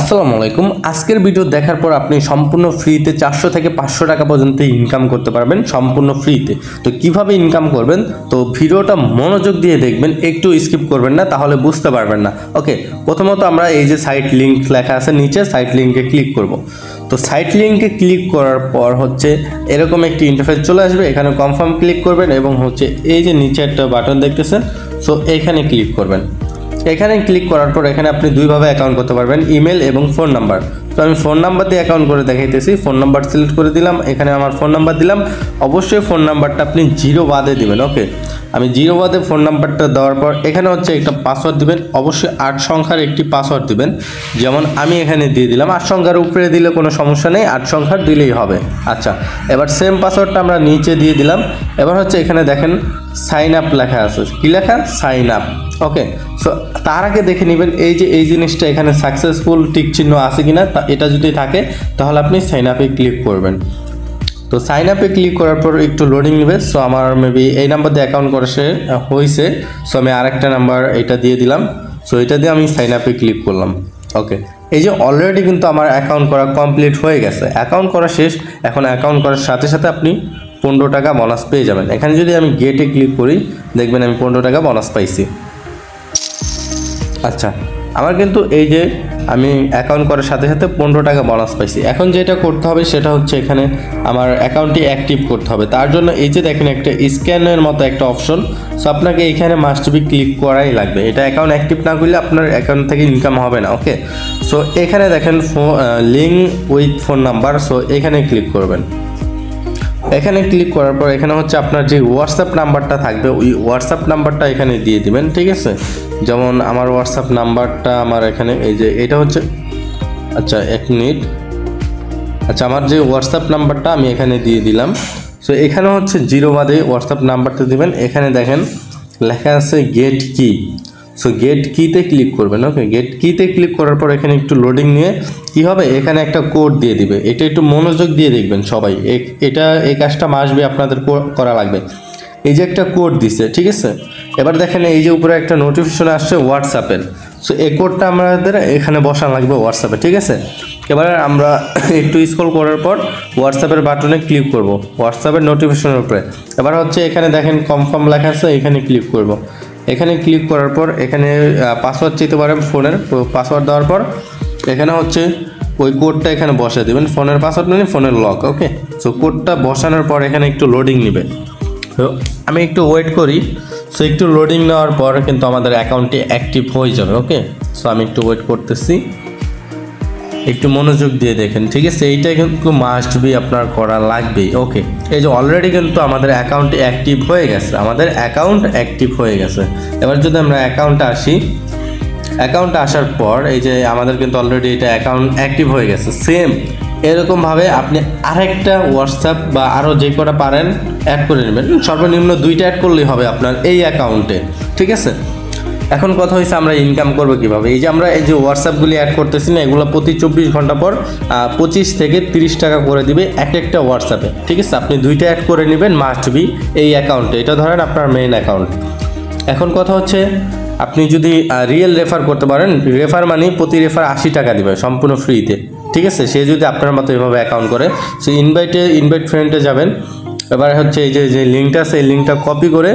আসসালামু আলাইকুম। আজকের ভিডিও দেখার পর আপনি সম্পূর্ণ ফ্রিতে 400 থেকে 500 টাকা পর্যন্ত ইনকাম করতে পারবেন সম্পূর্ণ ফ্রিতে। তো কিভাবে ইনকাম করবেন, তো ভিডিওটা মনোযোগ দিয়ে দেখবেন, একটু স্কিপ করবেন না, তাহলে বুঝতে পারবেন না। ওকে, প্রথমত আমরা এই যে সাইট লিঙ্ক লেখা আছে নিচে, সাইট লিঙ্কে ক্লিক করব। তো সাইট লিঙ্কে ক্লিক করার পর হচ্ছে এরকম একটি ইন্টারফেস চলে আসবে। এখানে কনফার্ম ক্লিক করবেন এবং হচ্ছে এই যে নিচে একটা বাটন দেখতেছেন, সো এইখানে ক্লিক করবেন। এখানে ক্লিক করার পর এখানে আপনি দুইভাবে অ্যাকাউন্ট করতে পারবেন, ইমেল এবং ফোন নাম্বার। তো আমি ফোন নাম্বার দিয়ে অ্যাকাউন্ট করে দেখাইতেছি। ফোন নাম্বার সিলেক্ট করে দিলাম, এখানে আমার ফোন নাম্বার দিলাম। অবশ্যই ফোন নাম্বারটা আপনি 0 বাদে দিবেন। ওকে, আমি 0 বাদে ফোন নাম্বারটা দেওয়ার পর এখানে হচ্ছে একটা পাসওয়ার্ড দিবেন। অবশ্যই 8 সংখ্যার একটি পাসওয়ার্ড দিবেন, যেমন আমি এখানে দিয়ে দিলাম। 8 সংখ্যার উপরে দিলে কোনো সমস্যা নেই, 8 সংখ্যার দিলেই হবে। আচ্ছা, এবার সেম পাসওয়ার্ডটা আমরা নিচে দিয়ে দিলাম। এবার হচ্ছে এখানে দেখেন সাইন আপ লেখা আছে। কি লেখা? Sign up. ওকে, সো তার আগে দেখে নেবেন এই জিনিসটা এখানে সাকসেসফুল টিক চিহ্ন আছে কিনা। এটা যদি থাকে তাহলে আপনি সাইন আপে ক্লিক করবেন। তো সাইন আপে ক্লিক করার পর একটু লোডিং নেবে। সো আমার মেবি এই নাম্বার দিয়ে অ্যাকাউন্ট করা হয়েছে। সো আমি আরেকটা নাম্বার এটা দিয়ে দিলাম। সো এটা দিয়ে আমি সাইন আপে ক্লিক করলাম। ওকে, এই যে অলরেডি কিন্তু আমার অ্যাকাউন্ট করা কমপ্লিট হয়ে গেছে। অ্যাকাউন্ট করা শেষ। এখন অ্যাকাউন্ট করার সাথে সাথে আপনি 15 টাকা বোনাস পেয়ে যাবেন। এখানে যদি আমি গেটে ক্লিক করি, দেখবেন আমি 15 টাকা বোনাস পাইছি। আচ্ছা, আমার কিন্তু এই যে আমি অ্যাকাউন্ট করার সাথে সাথে 15 টাকা বোনাস পাইছি। এখন যেটা করতে হবে সেটা হচ্ছে এখানে আমার অ্যাকাউন্টটি অ্যাক্টিভ করতে হবে। তার জন্য এই যে দেখেন একটা স্ক্যানের মতো একটা অপশন, সো আপনাকে এইখানে মাস্ট বি ক্লিক করাই লাগবে। এটা অ্যাকাউন্ট অ্যাক্টিভ না করলে আপনার অ্যাকাউন্ট থেকে ইনকাম হবে না। ওকে, সো এখানে দেখেন link with phone number, so এখানে ক্লিক করবেন। এখানে ক্লিক করার পর এখানে হচ্ছে আপনার যে হোয়াটসঅ্যাপ নাম্বারটা থাকবে, ওই হোয়াটসঅ্যাপ নাম্বারটা এখানে দিয়ে দিবেন। ঠিক আছে, যেমন আমার হোয়াটসঅ্যাপ নাম্বারটা আমার এখানে এই যে এটা হচ্ছে, আচ্ছা 1 মিনিট। আচ্ছা, আমার যে হোয়াটসঅ্যাপ নাম্বারটা আমি এখানে দিয়ে দিলাম। সো এখানে হচ্ছে 0 বাদে হোয়াটসঅ্যাপ নাম্বারটা দিবেন। এখানে দেখেন লেখা আছে গেট কি। সো গেট কিতে ক্লিক করবেন। ওকে, গেট কিতে ক্লিক করার পর এখানে একটু লোডিং নিয়ে কি হবে, এখানে একটা কোড দিয়ে দিবে। এটা একটু মনোযোগ দিয়ে দেখবেন সবাই। এই কাজটা মাসবে আপনাদের করা লাগবে। এই যে একটা কোড দিছে, ঠিক আছে। এবার দেখেন এই যে উপরে একটা নোটিফিকেশন আসছে হোয়াটসঅ্যাপের। সো এই কোডটা আমাদের এখানে বসানো লাগবে হোয়াটসঅ্যাপে। ঠিক আছে, এবার আমরা একটু স্ক্রল করার পর হোয়াটসঅ্যাপের বাটনে ক্লিক করব, হোয়াটসঅ্যাপের নোটিফিকেশনের উপরে। এবার হচ্ছে এখানে দেখেন কনফার্ম লেখা আছে, এখানে ক্লিক করব। এখানে ক্লিক করার পর এখানে পাসওয়ার্ড চাইতে পারেন ফোনের। পাসওয়ার্ড দেওয়ার পর এখানে হচ্ছে ওই কোডটা এখানে বসে দেবেন। ফোনের পাসওয়ার্ড মানে ফোনের লক। ওকে, সো কোডটা বসানোর পর এখানে একটু লোডিং নেবে। তো আমি একটু ওয়েট করি। সো একটু লোডিং নেওয়ার পর কিন্তু আমাদের অ্যাকাউন্টটি অ্যাক্টিভ হয়ে যাবে। ওকে, সো আমি একটু ওয়েট করতেছি, একটু মনোযোগ দিয়ে দেখেন। ঠিক আছে, এইটা কিন্তু মাস্ট বি আপনার করা লাগবেই। ওকে, এই যে অলরেডি কিন্তু আমাদের অ্যাকাউন্টটি অ্যাক্টিভ হয়ে গেছে। আমাদের অ্যাকাউন্ট অ্যাক্টিভ হয়ে গেছে। এবার যদি আমরা অ্যাকাউন্টে আসি, অ্যাকাউন্টে আসার পর এই যে আমাদের কিন্তু অলরেডি এটা অ্যাকাউন্ট অ্যাক্টিভ হয়ে গেছে। সেম এরকমভাবে আপনি আরেকটা হোয়াটসঅ্যাপ বা আরও যে কটা পারেন অ্যাড করে নেবেন। সর্বনিম্ন 2টা অ্যাড করলেই হবে আপনার এই অ্যাকাউন্টে। ঠিক আছে, এখন কথা হয়েছে আমরা ইনকাম করবো কীভাবে। এই যে আমরা এই যে হোয়াটসঅ্যাপগুলি অ্যাড করতেছি না, এগুলো প্রতি 24 ঘন্টা পর 25 থেকে 30 টাকা করে দিবে একটা হোয়াটসঅ্যাপে। ঠিক আছে, আপনি 2টা অ্যাড করে নেবেন মাস্ট বি এই অ্যাকাউন্টে। এটা ধরেন আপনার মেইন অ্যাকাউন্ট। এখন কথা হচ্ছে আপনি যদি রিয়েল রেফার করতে পারেন, রেফার মানে প্রতি রেফার 80 টাকা দিবে সম্পূর্ণ ফ্রিতে। ঠিক আছে, সে যদি আপনার মতো এভাবে অ্যাকাউন্ট করে, সে ইনভাইট ফ্রেন্ডে যাবেন। এবার হচ্ছে এই যে লিঙ্কটা আছে, এই লিঙ্কটা কপি করে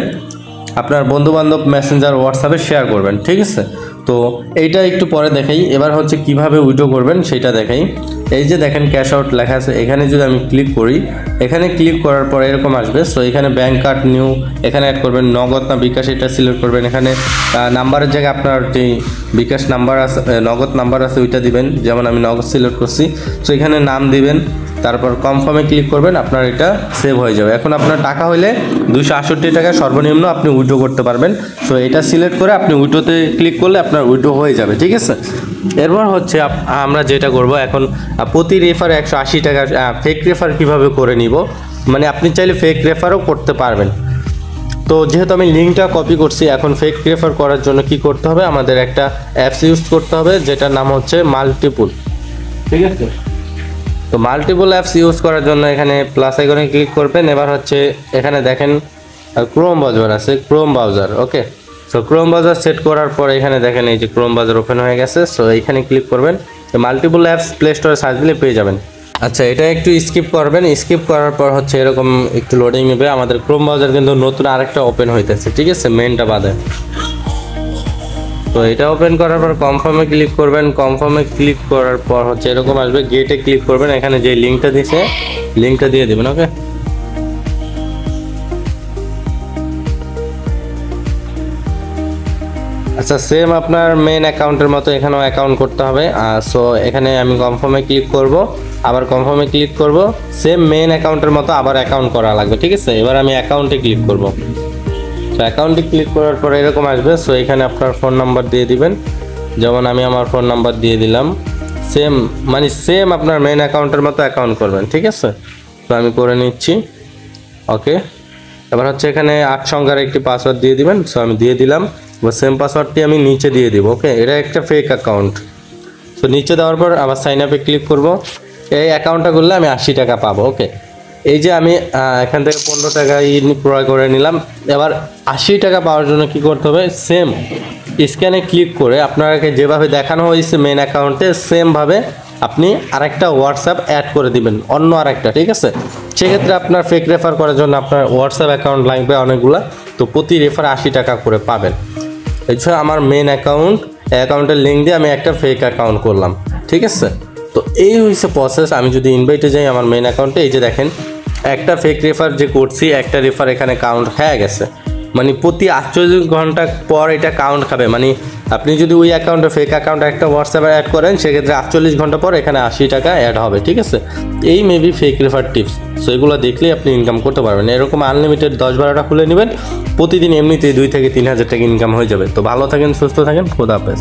আপনার বন্ধুবান্ধব মেসেঞ্জার হোয়াটসঅ্যাপে শেয়ার করবেন। ঠিক আছে, তো এইটা একটু পরে দেখাই। এবার হচ্ছে কিভাবে উইথড্র করবেন সেটা দেখাই। এই যে দেখেন ক্যাশ আউট লেখা আছে, এখানে যদি আমি ক্লিক করি, এখানে ক্লিক করার পর এরকম আসবে। সো এখানে ব্যাঙ্ক কার্ড নিউ এখানে অ্যাড করবেন, নগদ না বিকাশ এটা সিলেক্ট করবেন। এখানে নাম্বারের জায়গায় আপনার যে বিকাশ নাম্বার আছে, নগদ নাম্বার আছে ওইটা দিবেন। যেমন আমি নগদ সিলেক্ট করছি। সো এখানে নাম দিবেন, তারপর কনফার্মে ক্লিক করবেন, আপনার এটা সেভ হয়ে যাবে। এখন আপনার টাকা হইলে 268 টাকা সর্বনিম্ন আপনি উইথড্র করতে পারবেন। সো এটা সিলেক্ট করে আপনি উইথড্রোতে ক্লিক করলে আপনার উইথড্র হয়ে যাবে। ঠিক আছে, এরপর হচ্ছে আমরা যেটা করব এখন, প্রতি রেফার 180 টাকা। ফেক রেফার কীভাবে করে নিব, মানে আপনি চাইলে ফেক রেফারও করতে পারবেন। তো যেহেতু আমি লিঙ্কটা কপি করছি, এখন ফেক রেফার করার জন্য কি করতে হবে, আমাদের একটা অ্যাপস ইউজ করতে হবে যেটার নাম হচ্ছে মাল্টিপুল। ঠিক আছে, তো মাল্টিপল অ্যাপস ইউজ করার জন্য এখানে প্লাস আইকনে ক্লিক করবেন। এবার হচ্ছে এখানে দেখেন ক্রোম ব্রাউজার আছে, ক্রোম ব্রাউজার। ওকে, সো ক্রোম ব্রাউজার সেট করার পর এখানে দেখেন এই যে ক্রোম ব্রাউজার ওপেন হয়ে গেছে। সো এইখানে ক্লিক করবেন। মাল্টিপল অ্যাপস প্লে স্টোরে সার্চ দিলে পেয়ে যাবেন। আচ্ছা, এটা একটু স্কিপ করবেন। স্কিপ করার পর হচ্ছে এরকম একটু লোডিং নেবে। আমাদের ক্রোম ব্রাউজার কিন্তু নতুন আরেকটা ওপেন হইতেছে, ঠিক আছে, মেনটা বাদে। তো এটা ওপেন করার পর কনফার্মে ক্লিক করবেন। কনফার্মে ক্লিক করার পর হচ্ছে এরকম আসবে, গেটে ক্লিক করবেন। এখানে যে লিঙ্কটা দিয়েছে লিঙ্কটা দিয়ে দেবেন। ওকে, আচ্ছা, সেম আপনার মেন অ্যাকাউন্টের মতো এখানেও অ্যাকাউন্ট করতে হবে। সো এখানে আমি কনফার্মে ক্লিক করব, আবার কনফার্মে ক্লিক করব। সেম মেন অ্যাকাউন্টের মতো আবার অ্যাকাউন্ট করা লাগবে, ঠিক আছে। এবার আমি অ্যাকাউন্টে ক্লিক করব। তো অ্যাকাউন্টে ক্লিক করার পর এরকম আসবে। সো এখানে আপনার ফোন নাম্বার দিয়ে দিবেন, যেমন আমি আমার ফোন নাম্বার দিয়ে দিলাম। সেম মানে সেম আপনার মেন অ্যাকাউন্টের মতো অ্যাকাউন্ট করবেন, ঠিক আছে। তো আমি করে নিচ্ছি। ওকে, এবার হচ্ছে এখানে 8 সংখ্যার একটি পাসওয়ার্ড দিয়ে দিবেন। সো আমি দিয়ে দিলাম। এবার সেম পাসওয়ার্ডটি আমি নিচে দিয়ে দিব। ওকে, এটা একটা ফেক অ্যাকাউন্ট। সো নিচে দেওয়ার পর আবার সাইন আপে ক্লিক করব। এই অ্যাকাউন্টটা করলে আমি 80 টাকা পাবো। ওকে, এই যে আমি এখান থেকে 15 টাকা ক্রয় করে নিলাম। এবার 80 টাকা পাওয়ার জন্য কি করতে হবে, সেম স্ক্যানে ক্লিক করে আপনাকে যেভাবে দেখানো হয়েছে মেন অ্যাকাউন্টে সেমভাবে আপনি আরেকটা হোয়াটসঅ্যাপ অ্যাড করে দিবেন, অন্য আরেকটা, ঠিক আছে। সেক্ষেত্রে আপনার ফেক রেফার করার জন্য আপনার হোয়াটসঅ্যাপ অ্যাকাউন্ট লাগবে অনেকগুলো। তো প্রতি রেফার 80 টাকা করে পাবেন। এছাড়া আমার মেন অ্যাকাউন্টের লিঙ্ক দিয়ে আমি একটা ফেক অ্যাকাউন্ট করলাম, ঠিক আছে। তো এই হচ্ছে প্রসেস। আমি যদি ইনভাইটে যাই আমার মেন অ্যাকাউন্টে, এই যে দেখেন একটা ফেক রেফার যে করছি, একটা রেফার এখানে কাউন্ট হয়ে গেছে। মানে প্রতি 48 ঘন্টা পর এটা কাউন্ট খাবে। মানে আপনি যদি ওই অ্যাকাউন্টে ফেক অ্যাকাউন্ট একটা হোয়াটসঅ্যাপে অ্যাড করেন, সেক্ষেত্রে 48 ঘন্টা পর এখানে 80 টাকা অ্যাড হবে, ঠিক আছে। এই maybe fake refer tips. So এগুলো দেখলেই আপনি ইনকাম করতে পারবেন। এরকম আনলিমিটেড 10-12টা খুলে নেবেন, প্রতিদিন এমনিতেই 2 থেকে 3 হাজার টাকা ইনকাম হয়ে যাবে। তো ভালো থাকেন, সুস্থ থাকেন, খোদা হাফেজ।